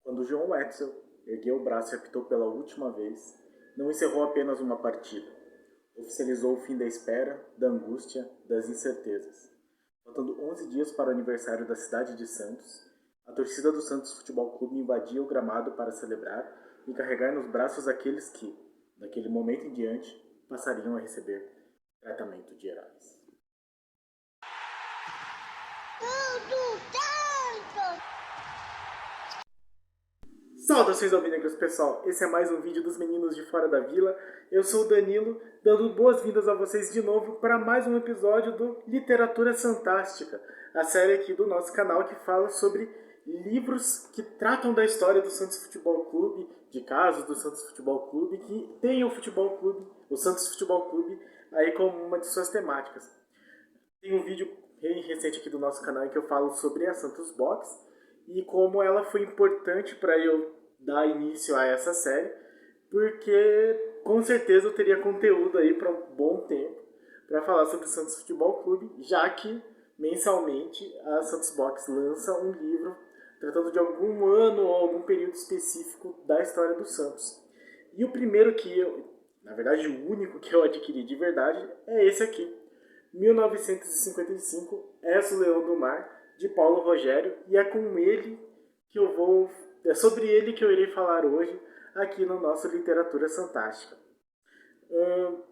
quando João Wetzel ergueu o braço e apitou pela última vez, não encerrou apenas uma partida. Oficializou o fim da espera, da angústia, das incertezas. Faltando 11 dias para o aniversário da cidade de Santos, a torcida do Santos Futebol Clube invadia o gramado para celebrar e carregar nos braços aqueles que, daquele momento em diante, passariam a receber tratamento de heróis. Saudações alvinegras, pessoal! Esse é mais um vídeo dos meninos de Fora da Vila. Eu sou o Danilo, dando boas-vindas a vocês de novo para mais um episódio do Literatura Fantástica, a série aqui do nosso canal que fala sobre livros que tratam da história do Santos Futebol Clube, de casos do Santos Futebol Clube, que tem o Santos Futebol Clube, aí como uma de suas temáticas. Tem um vídeo bem recente aqui do nosso canal em que eu falo sobre a Santos Box e como ela foi importante para eu dar início a essa série, porque com certeza eu teria conteúdo aí para um bom tempo para falar sobre o Santos Futebol Clube, já que mensalmente a Santos Box lança um livro tratando de algum ano ou algum período específico da história do Santos. E o primeiro que na verdade o único que eu adquiri de verdade, é esse aqui, 1955, És o Leão do Mar, de Paulo Rogério, e é sobre ele que eu irei falar hoje aqui no nosso Literatura Fantástica.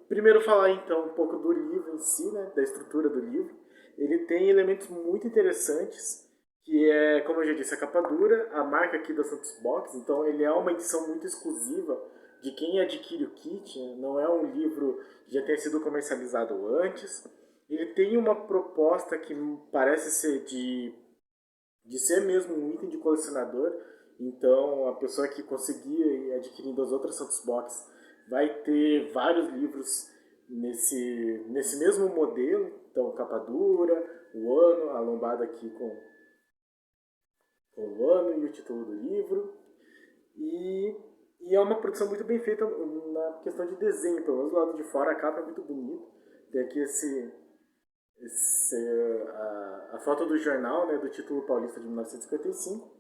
Primeiro falar então um pouco do livro em si, né, da estrutura do livro. Ele tem elementos muito interessantes, que é, como eu já disse, a capa dura, a marca aqui da Santos Box, então ele é uma edição muito exclusiva de quem adquire o kit, né? Não é um livro que já tenha sido comercializado antes. Ele tem uma proposta que parece ser de ser mesmo um item de colecionador, então a pessoa que conseguir ir adquirindo as outras Santos Box vai ter vários livros nesse mesmo modelo, então capa dura, o ano, a lombada aqui com o ano e o título do livro, e é uma produção muito bem feita na questão de desenho, pelo menos do lado de fora a capa é muito bonita, tem aqui a foto do jornal, né, do título paulista de 1955.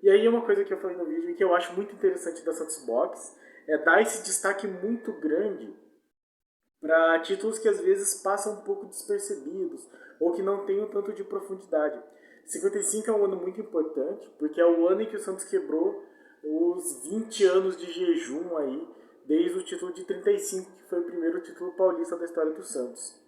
E aí uma coisa que eu falei no vídeo e que eu acho muito interessante da Santos Box é dar esse destaque muito grande para títulos que às vezes passam um pouco despercebidos ou que não tenham tanto de profundidade. 55 é um ano muito importante porque é o ano em que o Santos quebrou os 20 anos de jejum aí, desde o título de 35, que foi o primeiro título paulista da história do Santos.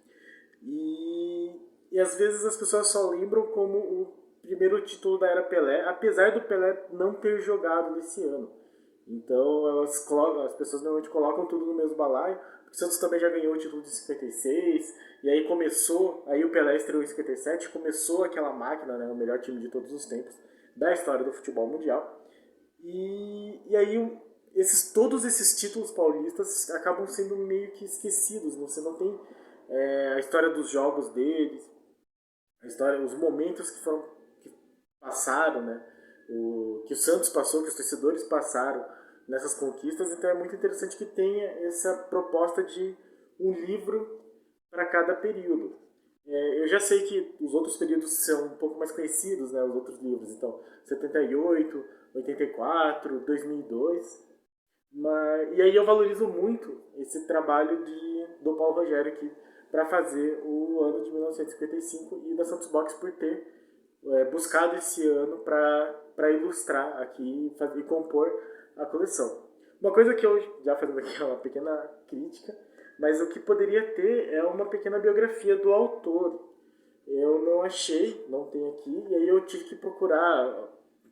E às vezes as pessoas só lembram como o primeiro título da era Pelé, apesar do Pelé não ter jogado nesse ano. Então as pessoas normalmente colocam tudo no mesmo balaio. O Santos também já ganhou o título de 56, e aí o Pelé estreou em 57, começou aquela máquina, né, o melhor time de todos os tempos da história do futebol mundial. E aí todos esses títulos paulistas acabam sendo meio que esquecidos, você não tem a história dos jogos deles, os momentos que passaram, né? Que o Santos passou, que os torcedores passaram nessas conquistas. Então é muito interessante que tenha essa proposta de um livro para cada período. Eu já sei que os outros períodos são um pouco mais conhecidos, né? Os outros livros, então 78, 84, 2002. E aí eu valorizo muito esse trabalho do Paulo Rogério aqui para fazer o ano de 1955 e da Santos Box por ter buscado esse ano para ilustrar aqui e compor a coleção. Uma coisa que eu, já fazendo aqui uma pequena crítica, mas o que poderia ter é uma pequena biografia do autor. Eu não achei, não tem aqui, e aí eu tive que procurar,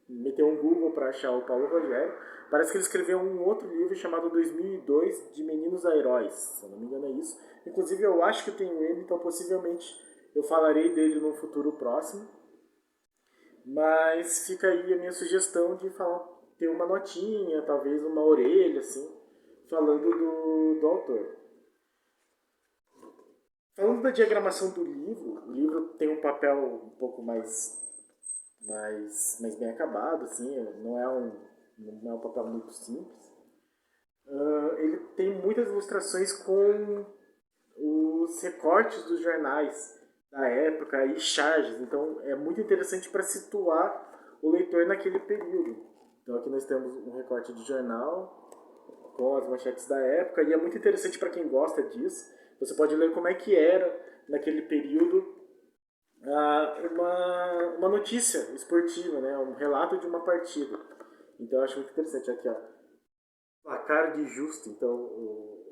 meter um Google para achar o Paulo Rogério. Parece que ele escreveu um outro livro chamado 2002, de Meninos a Heróis, se eu não me engano é isso. Inclusive eu acho que eu tenho ele, então possivelmente eu falarei dele no futuro próximo. Mas fica aí a minha sugestão de ter uma notinha, talvez uma orelha, assim, falando do autor. Falando da diagramação do livro, o livro tem um papel um pouco mais bem acabado, assim, não é um papel muito simples. Ele tem muitas ilustrações com os recortes dos jornais da época e charges, então é muito interessante para situar o leitor naquele período. Então aqui nós temos um recorte de jornal com as manchetes da época, e é muito interessante para quem gosta disso. Você pode ler como é que era naquele período uma notícia esportiva, né? Um relato de uma partida. Então eu acho muito interessante. Aqui, ó, placar de justo. Então o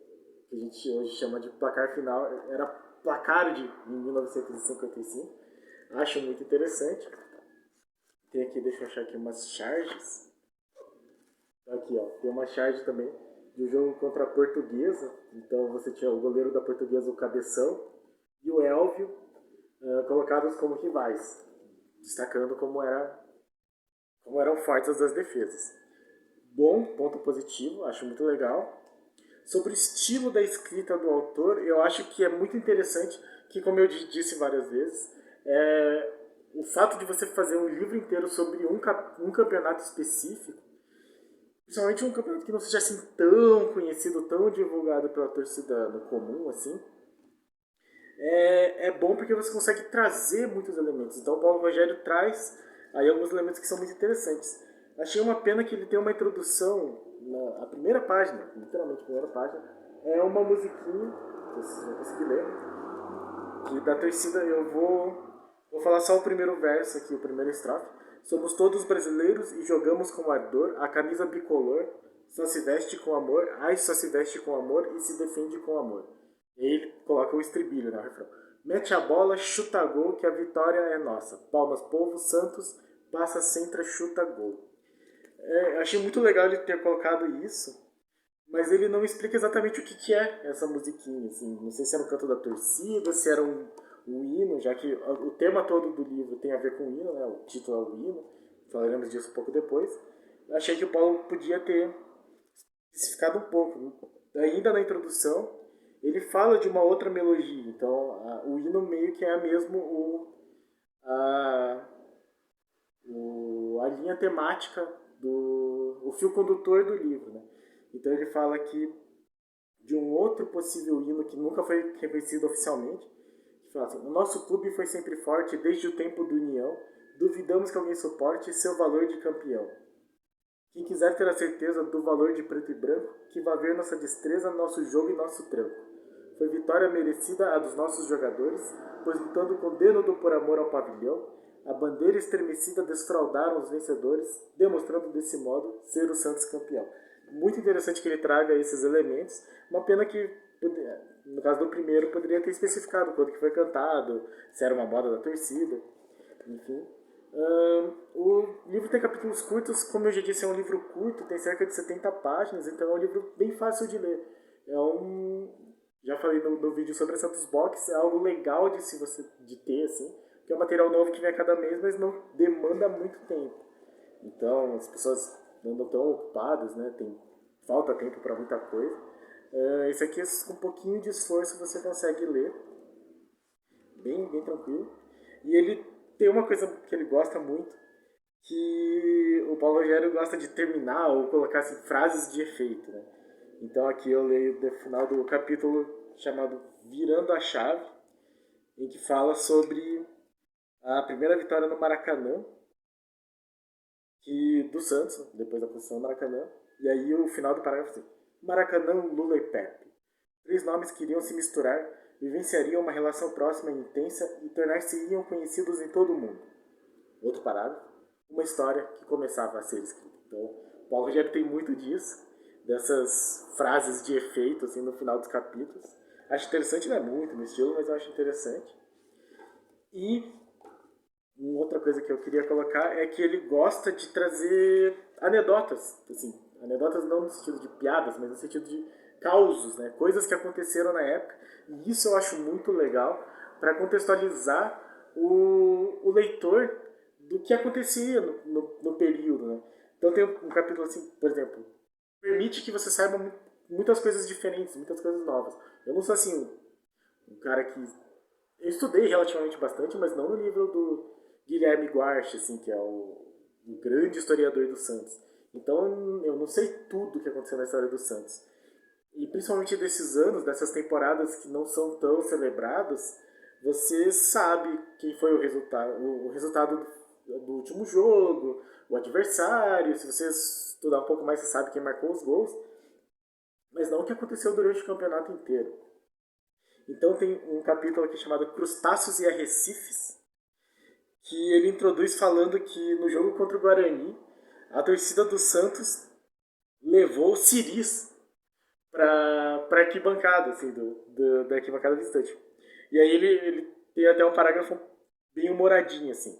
que a gente hoje chama de placar final era placar de em 1955. Acho muito interessante. Tem aqui, deixa eu achar aqui umas charges. Aqui, ó, tem uma charge também de um jogo contra a Portuguesa. Então você tinha o goleiro da Portuguesa, o Cabeção, e o Elvio, colocados como rivais, destacando como eram fortes as defesas. Bom, ponto positivo, acho muito legal. Sobre o estilo da escrita do autor, eu acho que é muito interessante, que como eu disse várias vezes, o fato de você fazer um livro inteiro sobre um campeonato específico, principalmente um campeonato que não seja assim tão conhecido, tão divulgado pela torcida no comum, assim, é bom porque você consegue trazer muitos elementos. Então o Paulo Rogério traz aí alguns elementos que são muito interessantes. Achei uma pena que ele tem uma introdução, a primeira página, literalmente a primeira página, é uma musiquinha, vocês vão conseguir ler, que da torcida vou falar só o primeiro verso aqui, o primeiro estrofe. Somos todos brasileiros e jogamos com ardor, a camisa bicolor só se veste com amor, ai só se veste com amor e se defende com amor. E aí ele coloca o estribilho, né, o refrão. Mete a bola, chuta gol, que a vitória é nossa. Palmas, povo, Santos, passa, centra, chuta gol. Achei muito legal ele ter colocado isso, mas ele não explica exatamente o que é essa musiquinha, assim. Não sei se era o canto da torcida, se era um hino, já que o tema todo do livro tem a ver com o hino, né? O título é o hino, falaremos disso um pouco depois. Achei que o Paulo podia ter especificado um pouco. Ainda na introdução, ele fala de uma outra melodia, então o hino meio que é mesmo a linha temática, o fio condutor do livro, né? Então ele fala aqui de um outro possível hino que nunca foi reconhecido oficialmente, que fala assim: o nosso clube foi sempre forte desde o tempo do União, duvidamos que alguém suporte seu valor de campeão. Quem quiser ter a certeza do valor de preto e branco, que vá ver nossa destreza, nosso jogo e nosso tranco. Foi vitória merecida a dos nossos jogadores, pois lutando com dedo por amor ao pavilhão, a bandeira estremecida desfraudaram os vencedores, demonstrando desse modo ser o Santos campeão. Muito interessante que ele traga esses elementos. Uma pena que, no caso do primeiro, poderia ter especificado quando que foi cantado, se era uma moda da torcida, enfim. O livro tem capítulos curtos, como eu já disse, é um livro curto, tem cerca de 70 páginas, então é um livro bem fácil de ler. Já falei no vídeo sobre a Santos Box, é algo legal de ter, assim, que é um material novo que vem a cada mês, mas não demanda muito tempo. Então, as pessoas não andam tão ocupadas, né? Falta tempo para muita coisa. Esse aqui, com um pouquinho de esforço, você consegue ler. Bem tranquilo. E ele tem uma coisa que ele gosta muito, que o Paulo Rogério gosta de terminar ou colocar assim, frases de efeito, né? Então aqui eu leio no final do capítulo chamado Virando a Chave, em que fala sobre a primeira vitória no Maracanã, do Santos, depois da posição do Maracanã. E aí o final do parágrafo assim: Maracanã, Lula e Pepe. 3 nomes que iriam se misturar, vivenciariam uma relação próxima e intensa e tornar-se-iam conhecidos em todo o mundo. Outro parágrafo: uma história que começava a ser escrita. Então, Paulo Rogério tem muito disso, dessas frases de efeito assim, no final dos capítulos. Acho interessante, não é muito no estilo, mas eu acho interessante. E uma outra coisa que eu queria colocar é que ele gosta de trazer anedotas, assim, anedotas não no sentido de piadas, mas no sentido de causos, né? Coisas que aconteceram na época. E isso eu acho muito legal para contextualizar o leitor do que acontecia no período, né? Então tem um capítulo assim, por exemplo, permite que você saiba muitas coisas diferentes, muitas coisas novas. Eu não sou assim um cara que eu estudei relativamente bastante, mas não no livro do Guilherme Guarchi, assim, que é o grande historiador do Santos. Então eu não sei tudo o que aconteceu na história do Santos. E principalmente desses anos, dessas temporadas que não são tão celebradas, você sabe quem foi o resultado do último jogo, o adversário. Se você estudar um pouco mais, você sabe quem marcou os gols. Mas não o que aconteceu durante o campeonato inteiro. Então tem um capítulo aqui chamado Crustáceos e Arrecifes, que ele introduz falando que no jogo contra o Guarani, a torcida do Santos levou o Ciris para arquibancada, assim, da arquibancada visitante. E aí ele tem até um parágrafo bem humoradinho, assim,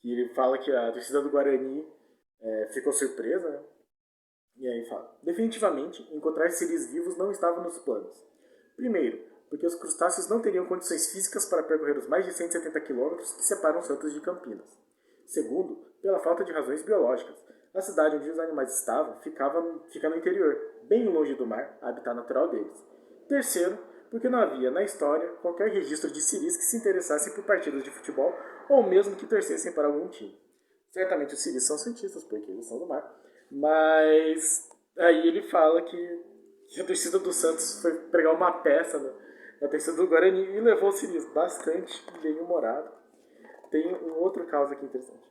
que ele fala que a torcida do Guarani ficou surpresa, né? E aí fala, definitivamente, encontrar seres vivos não estava nos planos. Primeiro, porque os crustáceos não teriam condições físicas para percorrer os mais de 170 quilômetros que separam Santos de Campinas. Segundo, pela falta de razões biológicas. A cidade onde os animais estavam fica no interior, bem longe do mar, habitat natural deles. Terceiro, porque não havia, na história, qualquer registro de ciris que se interessassem por partidas de futebol ou mesmo que torcessem para algum time. Certamente os ciris são cientistas, porque eles são do mar. Mas aí ele fala que a torcida do Santos foi pregar uma peça na torcida do Guarani e levou o ciris bastante bem humorado. Tem um outro caso aqui interessante.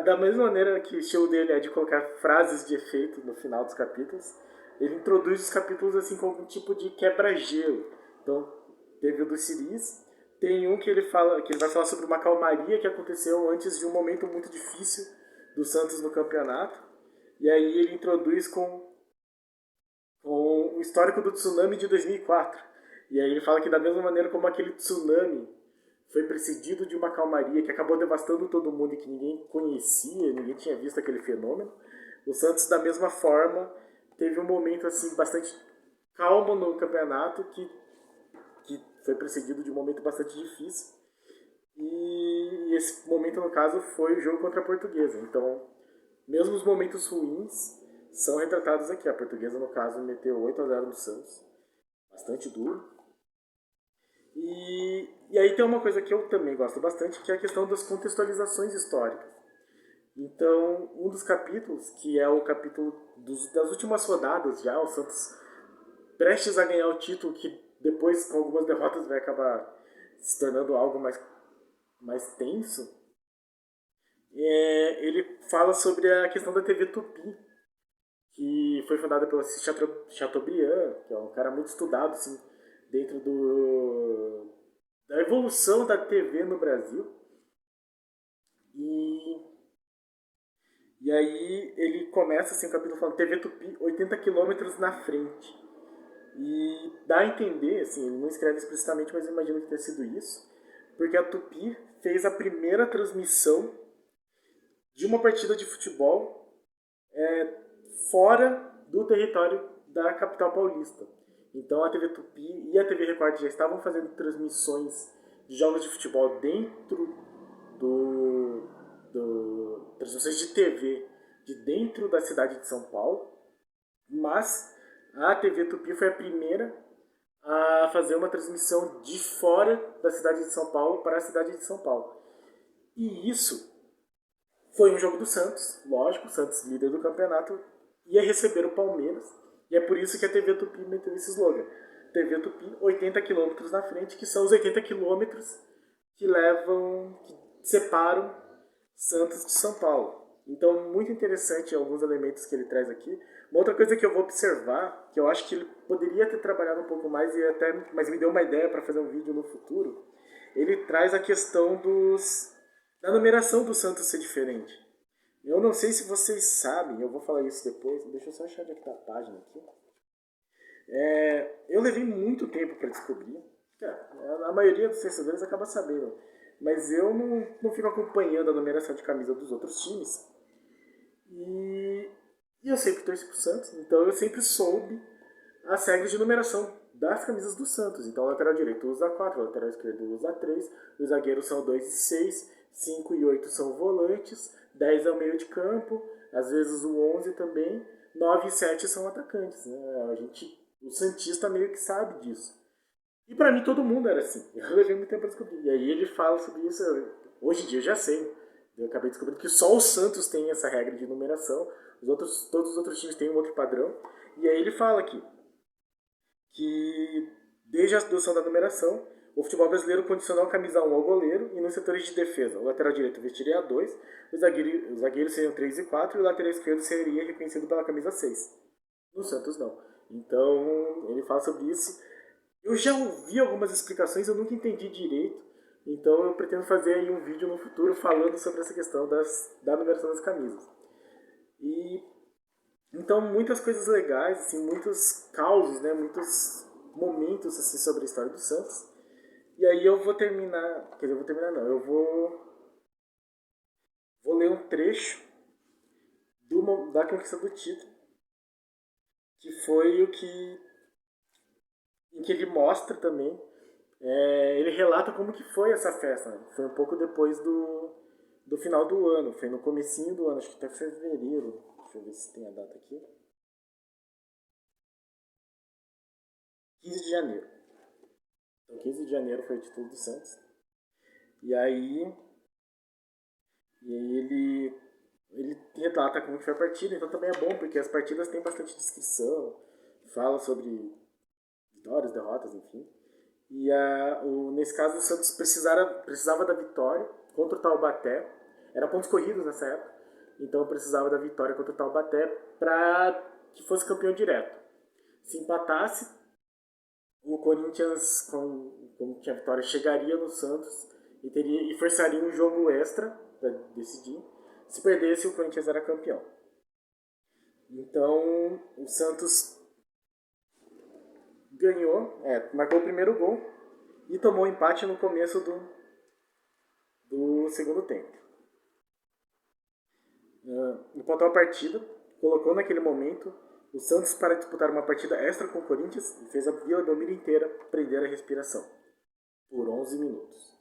Da mesma maneira que o estilo dele é de colocar frases de efeito no final dos capítulos, ele introduz os capítulos assim com algum tipo de quebra-gelo. Então, teve o do Ciris, tem um que ele vai falar sobre uma calmaria que aconteceu antes de um momento muito difícil do Santos no campeonato. E aí ele introduz com o histórico do tsunami de 2004. E aí ele fala que da mesma maneira como aquele tsunami foi precedido de uma calmaria que acabou devastando todo mundo e que ninguém conhecia, ninguém tinha visto aquele fenômeno, o Santos, da mesma forma, teve um momento assim bastante calmo no campeonato que foi precedido de um momento bastante difícil. E esse momento, no caso, foi o jogo contra a Portuguesa. Então, mesmo os momentos ruins são retratados aqui. A Portuguesa, no caso, meteu 8-0 no Santos. Bastante duro. E aí tem uma coisa que eu também gosto bastante, que é a questão das contextualizações históricas. Então, um dos capítulos, que é o capítulo das últimas rodadas já, o Santos prestes a ganhar o título, que depois, com algumas derrotas, vai acabar se tornando algo mais tenso, ele fala sobre a questão da TV Tupi, que foi fundada pelo Assis Chateaubriand, que é um cara muito estudado assim, dentro da evolução da TV no Brasil. E aí ele começa assim, o capítulo falando TV Tupi 80 quilômetros na frente. E dá a entender, assim, ele não escreve explicitamente, mas eu imagino que tenha sido isso, porque a Tupi fez a primeira transmissão de uma partida de futebol fora do território da capital paulista. Então a TV Tupi e a TV Record já estavam fazendo transmissões de jogos de futebol dentro transmissões de TV de dentro da cidade de São Paulo, mas a TV Tupi foi a primeira a fazer uma transmissão de fora da cidade de São Paulo para a cidade de São Paulo. E isso foi um jogo do Santos, lógico, o Santos líder do campeonato, ia receber o Palmeiras, e é por isso que a TV Tupi meteu esse slogan. TV Tupi, 80 quilômetros na frente, que são os 80 quilômetros que separam Santos de São Paulo. Então, muito interessante alguns elementos que ele traz aqui. Uma outra coisa que eu vou observar, que eu acho que ele poderia ter trabalhado um pouco mais, mas me deu uma ideia para fazer um vídeo no futuro, ele traz a questão da numeração do Santos ser diferente. Eu não sei se vocês sabem, eu vou falar isso depois, deixa eu só achar onde é que tá a página aqui. Eu levei muito tempo para descobrir, a maioria dos torcedores acaba sabendo, mas eu não fico acompanhando a numeração de camisa dos outros times. E eu sempre torci pro Santos, então eu sempre soube as regras de numeração das camisas do Santos. Então o lateral direito usa 4, o lateral esquerdo usa 3, os zagueiros são 2 e 6, 5 e 8 são volantes, 10 é o meio de campo, às vezes o 11 também, 9 e 7 são atacantes. Né? O Santista meio que sabe disso. E pra mim todo mundo era assim. Eu levei muito tempo pra descobrir. E aí ele fala sobre isso. Hoje em dia eu já sei. Eu acabei descobrindo que só o Santos tem essa regra de numeração. Todos os outros times têm um outro padrão. E aí ele fala aqui que desde a adoção da numeração, O futebol brasileiro condicionou a camisa 1 ao goleiro e nos setores de defesa, o lateral direito vestiria a 2, os zagueiros seriam 3 e 4 e o lateral esquerdo seria reconhecido pela camisa 6. No Santos não. Então ele fala sobre isso. Eu já ouvi algumas explicações, eu nunca entendi direito. Então eu pretendo fazer aí um vídeo no futuro falando sobre essa questão da numeração das camisas. E então muitas coisas legais, assim, muitos causos, né, muitos momentos assim sobre a história do Santos. E aí eu vou terminar, quer dizer, eu vou terminar não, eu vou ler um trecho da conquista do título, que foi o que em que ele mostra também, ele relata como que foi essa festa, né? Foi um pouco depois do final do ano, foi no comecinho do ano, acho que até fevereiro, deixa eu ver se tem a data aqui, 15 de janeiro. Então 15 de janeiro foi o título do Santos. E aí ele relata como que foi a partida, então também é bom, porque as partidas têm bastante descrição, fala sobre vitórias, derrotas, enfim. E nesse caso o Santos precisava da vitória contra o Taubaté, era pontos corridos nessa época, então precisava da vitória contra o Taubaté para que fosse campeão direto. Se empatasse, o Corinthians, como tinha vitória, chegaria no Santos e forçaria um jogo extra para decidir. Se perdesse, o Corinthians era campeão. Então, o Santos ganhou, marcou o primeiro gol e tomou empate no começo do segundo tempo. Empatou a partida, colocou naquele momento o Santos para disputar uma partida extra com o Corinthians e fez a Vila Belmiro inteira prender a respiração por 11 minutos.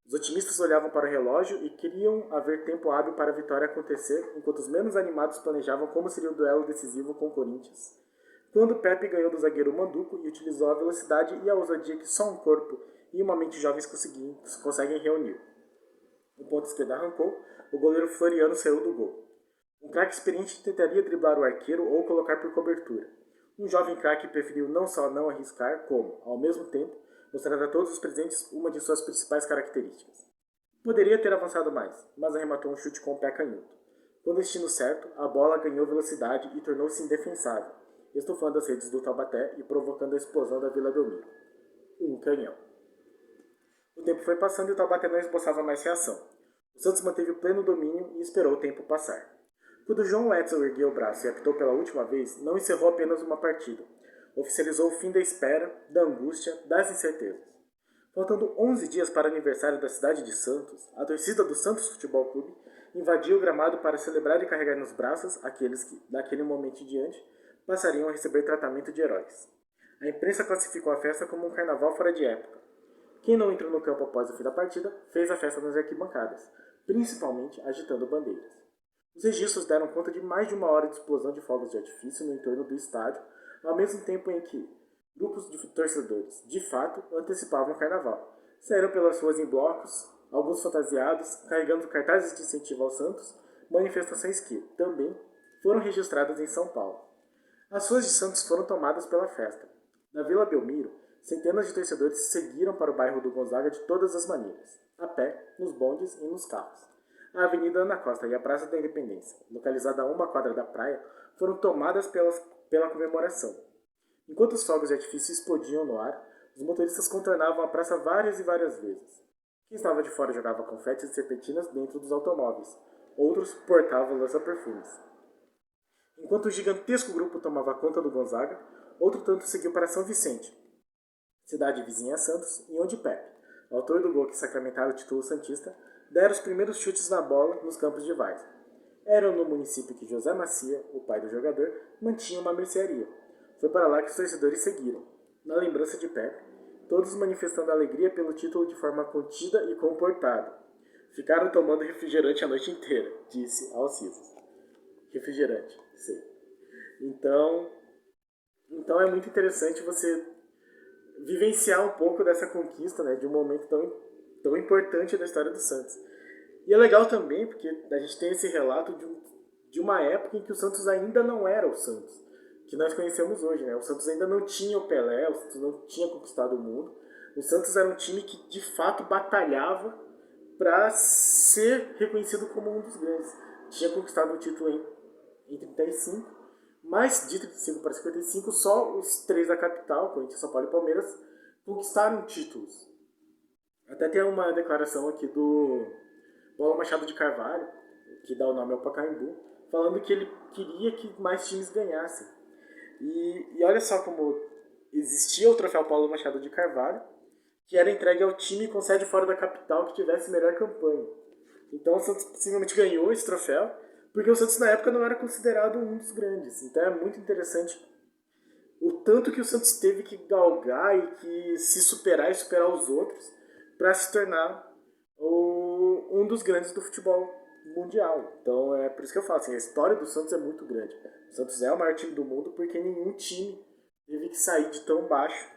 Os otimistas olhavam para o relógio e queriam haver tempo hábil para a vitória acontecer, enquanto os menos animados planejavam como seria o duelo decisivo com o Corinthians. Quando Pepe ganhou do zagueiro Manduco e utilizou a velocidade e a ousadia que só um corpo e uma mente jovens conseguem reunir. O ponto esquerdo arrancou, o goleiro Floriano saiu do gol. Um craque experiente tentaria driblar o arqueiro ou colocar por cobertura. Um jovem craque preferiu não só não arriscar, como, ao mesmo tempo, mostrar a todos os presentes uma de suas principais características. Poderia ter avançado mais, mas arrematou um chute com o pé canhoto. Com o destino certo, a bola ganhou velocidade e tornou-se indefensável, estufando as redes do Taubaté e provocando a explosão da Vila Belmiro. Um canhão. O tempo foi passando e o Taubaté não esboçava mais reação. O Santos manteve o pleno domínio e esperou o tempo passar. Quando João Edson ergueu o braço e apitou pela última vez, não encerrou apenas uma partida. Oficializou o fim da espera, da angústia, das incertezas. Faltando 11 dias para o aniversário da cidade de Santos, a torcida do Santos Futebol Clube invadiu o gramado para celebrar e carregar nos braços aqueles que, daquele momento em diante, passariam a receber tratamento de heróis. A imprensa classificou a festa como um carnaval fora de época. Quem não entrou no campo após o fim da partida fez a festa nas arquibancadas, principalmente agitando bandeiras. Os registros deram conta de mais de uma hora de explosão de fogos de artifício no entorno do estádio, ao mesmo tempo em que grupos de torcedores, de fato, antecipavam o carnaval. Saíram pelas ruas em blocos, alguns fantasiados, carregando cartazes de incentivo ao Santos, manifestações que, também, foram registradas em São Paulo. As ruas de Santos foram tomadas pela festa. Na Vila Belmiro, centenas de torcedores seguiram para o bairro do Gonzaga de todas as maneiras, a pé, nos bondes e nos carros. A Avenida Ana Costa e a Praça da Independência, localizada a uma quadra da praia, foram tomadas pela comemoração. Enquanto os fogos de artifício explodiam no ar, os motoristas contornavam a praça várias e várias vezes. Quem estava de fora jogava confetes e serpentinas dentro dos automóveis. Outros portavam lança-perfumes. Enquanto o gigantesco grupo tomava conta do Gonzaga, outro tanto seguiu para São Vicente, cidade vizinha a Santos, e onde Pepe, autor do gol que sacramentara o título santista, dera os primeiros chutes na bola nos campos de várzea. Era no município que José Macia, o pai do jogador, mantinha uma mercearia. Foi para lá que os torcedores seguiram, na lembrança de Pepe, todos manifestando alegria pelo título de forma contida e comportada. Ficaram tomando refrigerante a noite inteira, disse Alcisos. Refrigerante, sei. Então é muito interessante você vivenciar um pouco dessa conquista, né, de um momento tão importante da história do Santos. E é legal também porque a gente tem esse relato de uma época em que o Santos ainda não era o Santos que nós conhecemos hoje, né? O Santos ainda não tinha o Pelé, o Santos não tinha conquistado o mundo, O Santos era um time que de fato batalhava para ser reconhecido como um dos grandes. Tinha conquistado o título em 35, mas de 35 para 55 só os três da capital, Corinthians, São Paulo e Palmeiras, conquistaram títulos. Até tem uma declaração aqui do Paulo Machado de Carvalho, que dá o nome ao Pacaembu, falando que ele queria que mais times ganhassem. E olha só como existia o troféu Paulo Machado de Carvalho, que era entregue ao time com sede fora da capital que tivesse melhor campanha. Então o Santos possivelmente ganhou esse troféu, porque o Santos na época não era considerado um dos grandes. Então é muito interessante o tanto que o Santos teve que galgar e que se superar e superar os outros para se tornar um dos grandes do futebol mundial. Então é por isso que eu falo assim, a história do Santos é muito grande. O Santos é o maior time do mundo porque nenhum time teve que sair de tão baixo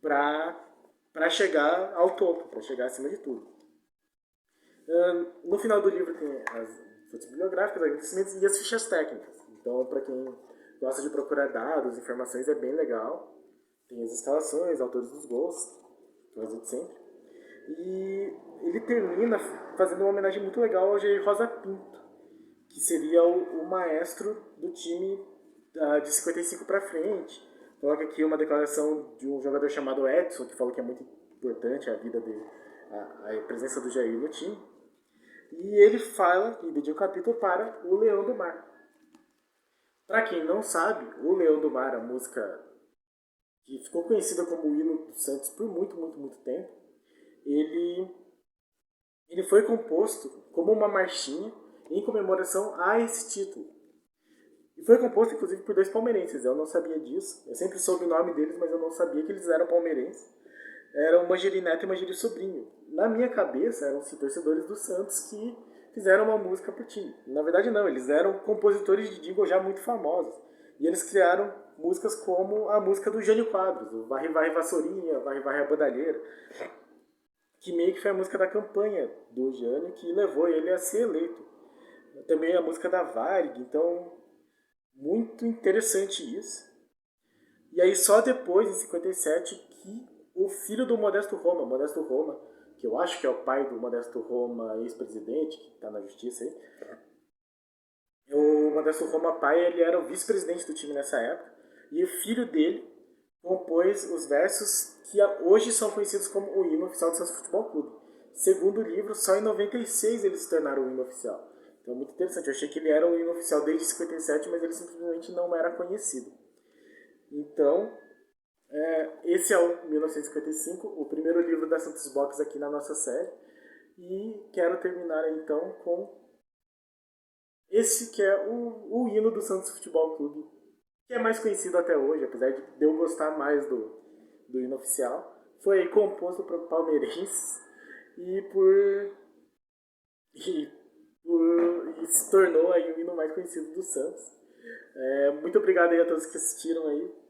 para chegar ao topo, para chegar acima de tudo. No final do livro tem as fontes bibliográficas, agradecimentos e as fichas técnicas. Então, para quem gosta de procurar dados, informações, é bem legal. Tem as escalações, autores dos gols, que eu de sempre. E ele termina fazendo uma homenagem muito legal ao Jair Rosa Pinto, que seria o maestro do time de 55 para frente. Coloca aqui uma declaração de um jogador chamado Edson, que falou que é muito importante a vida dele, a presença do Jair no time. E ele fala e dedica o capítulo para o Leão do Mar. Para quem não sabe, o Leão do Mar, a música que ficou conhecida como o hino do Santos por muito, muito, muito tempo, ele foi composto como uma marchinha em comemoração a esse título. E foi composto, inclusive, por dois palmeirenses. Eu não sabia disso. Eu sempre soube o nome deles, mas eu não sabia que eles eram palmeirenses. Eram Manjeri Neto e Manjeri Sobrinho. Na minha cabeça, eram torcedores do Santos que fizeram uma música pro time. Na verdade, não. Eles eram compositores de jingle já muito famosos. E eles criaram músicas como a música do Jânio Quadros, o Varre Varre Vassourinha, Varre Varre a Bandalheira, que meio que foi a música da campanha do Jânio que levou ele a ser eleito. Também a música da Varig, então muito interessante isso. E aí só depois, em 57, que o filho do Modesto Roma, que eu acho que é o pai do Modesto Roma, ex-presidente, que está na justiça aí, o Modesto Roma pai, ele era o vice-presidente do time nessa época, e o filho dele compôs os versos que hoje são conhecidos como o hino oficial do Santos Futebol Clube. Segundo o livro, só em 96 eles se tornaram o hino oficial. Então é muito interessante, eu achei que ele era o hino oficial desde 57, mas ele simplesmente não era conhecido. Então, esse é o 1955, o primeiro livro da Santos Box aqui na nossa série. E quero terminar então com esse que é o hino do Santos Futebol Clube, que é mais conhecido até hoje, apesar de eu gostar mais do hino oficial. Foi composto por palmeirenses e se tornou aí o hino mais conhecido do Santos. Muito obrigado aí a todos que assistiram aí.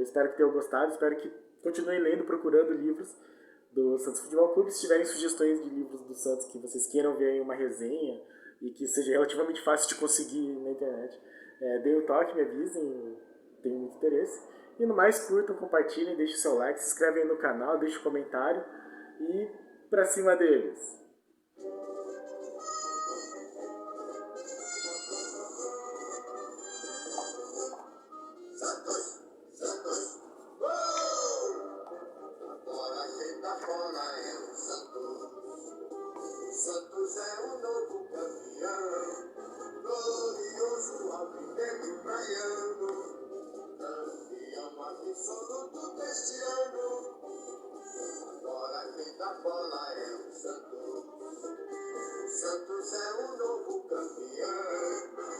Espero que tenham gostado, espero que continuem lendo, procurando livros do Santos Futebol Clube. Se tiverem sugestões de livros do Santos que vocês queiram ver em uma resenha e que seja relativamente fácil de conseguir na internet, deem um toque, me avisem, tenho muito interesse. E no mais, curtam, compartilhem, deixem o seu like, se inscrevem no canal, deixem um comentário e pra cima deles! Santos é o novo campeão, glorioso, alvinegro praiano, campeão absoluto deste ano. Agora quem dá bola é o Santos é o novo campeão.